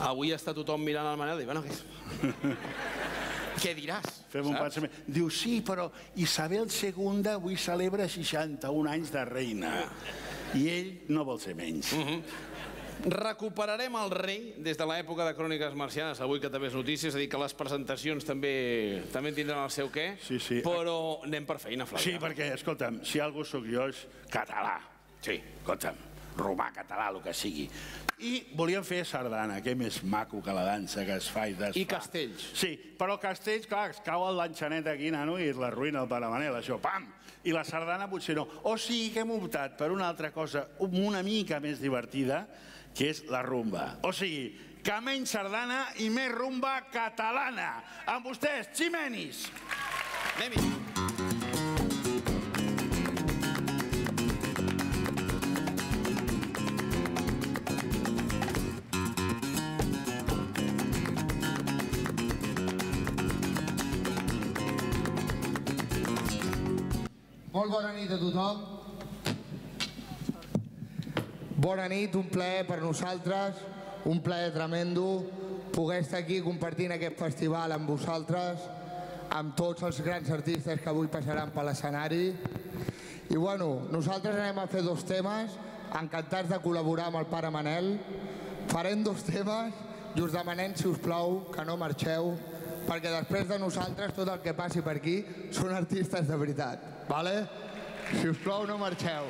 Avui està tothom mirant el Manel i diu, bueno, què diràs? Fem un pensament. Diu, sí, però Isabel II avui celebra 61 anys de reina. I ell no vol ser menys. Recuperarem el rei des de l'època de Cròniques Marcianes, avui que també és notícia, és a dir, que les presentacions també tindran el seu què, però anem per feina, Flavia. Sí, perquè, escolta'm, si algú sóc jo és català. Sí, escolta'm, romà, català, el que sigui. I volíem fer sardana, que més maco que la dansa que es fa i desfà. I castells. Sí, però castells, clar, es cau el lanxanet aquí, nano, i l'arruïna el Pare Manel, això, pam! I la sardana potser no. O sigui que hem optat per una altra cosa una mica més divertida, que és la rumba. O sigui, que menys sardana i més rumba catalana. Amb vostès, Ximenis! Anem-hi! Molt bona nit a tothom. Bona nit, un plaer per nosaltres, un plaer tremendo poder estar aquí compartint aquest festival amb vosaltres, amb tots els grans artistes que avui passaran per l'escenari. I bueno, nosaltres anem a fer 2 temes, encantats de col·laborar amb el Pare Manel. Farem 2 temes i us demanem, si us plau, que no marxeu, perquè després de nosaltres tot el que passi per aquí són artistes de veritat. Vale? Si us plau, no marxeu.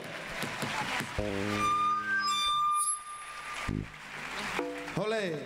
Olé!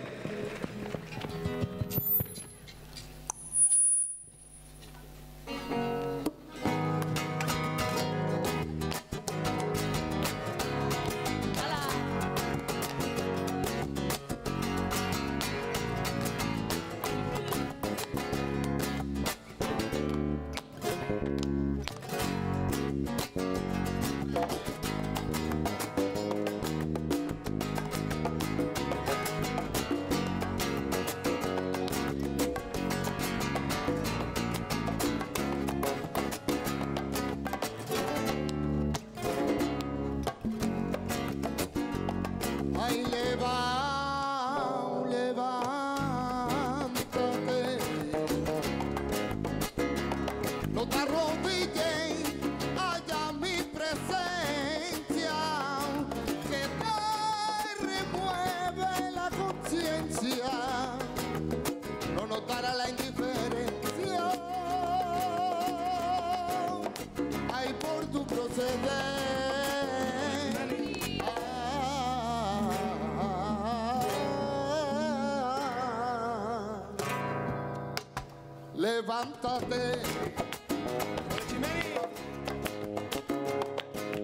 Levántate,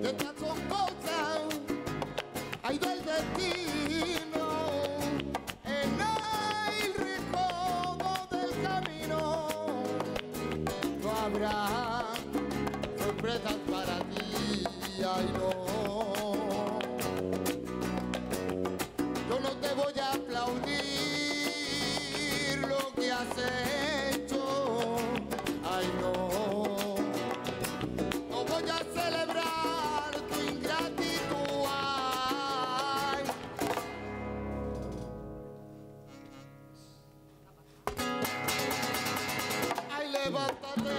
que te son cosas, hay del destino, en el recodo del camino, no habrá sorpresas para ti, ay no. Yo no te voy a aplaudir lo que has hecho. Ay no, no voy a celebrar tu ingratitud. Ay. Ay, levántate,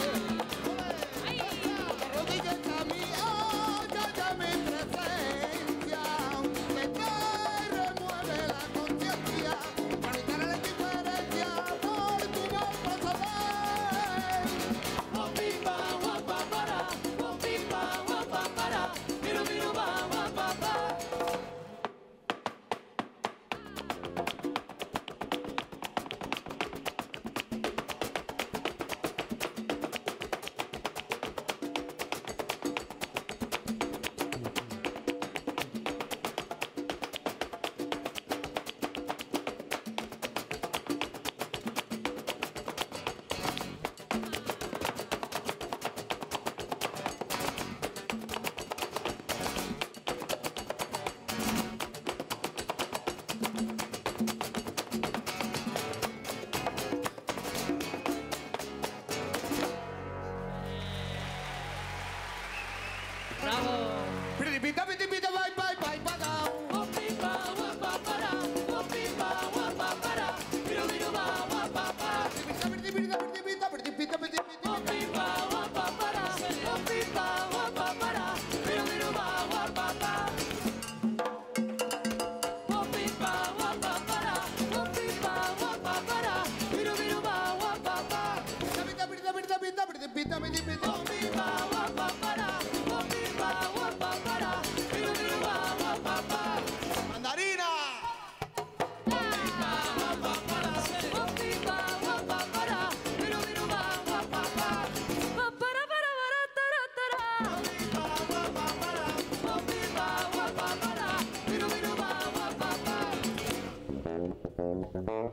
arrodíllate a mí, ya mi presencia, que te remueve la conciencia, para evitar la indiferencia por tu mal pasado. Wow.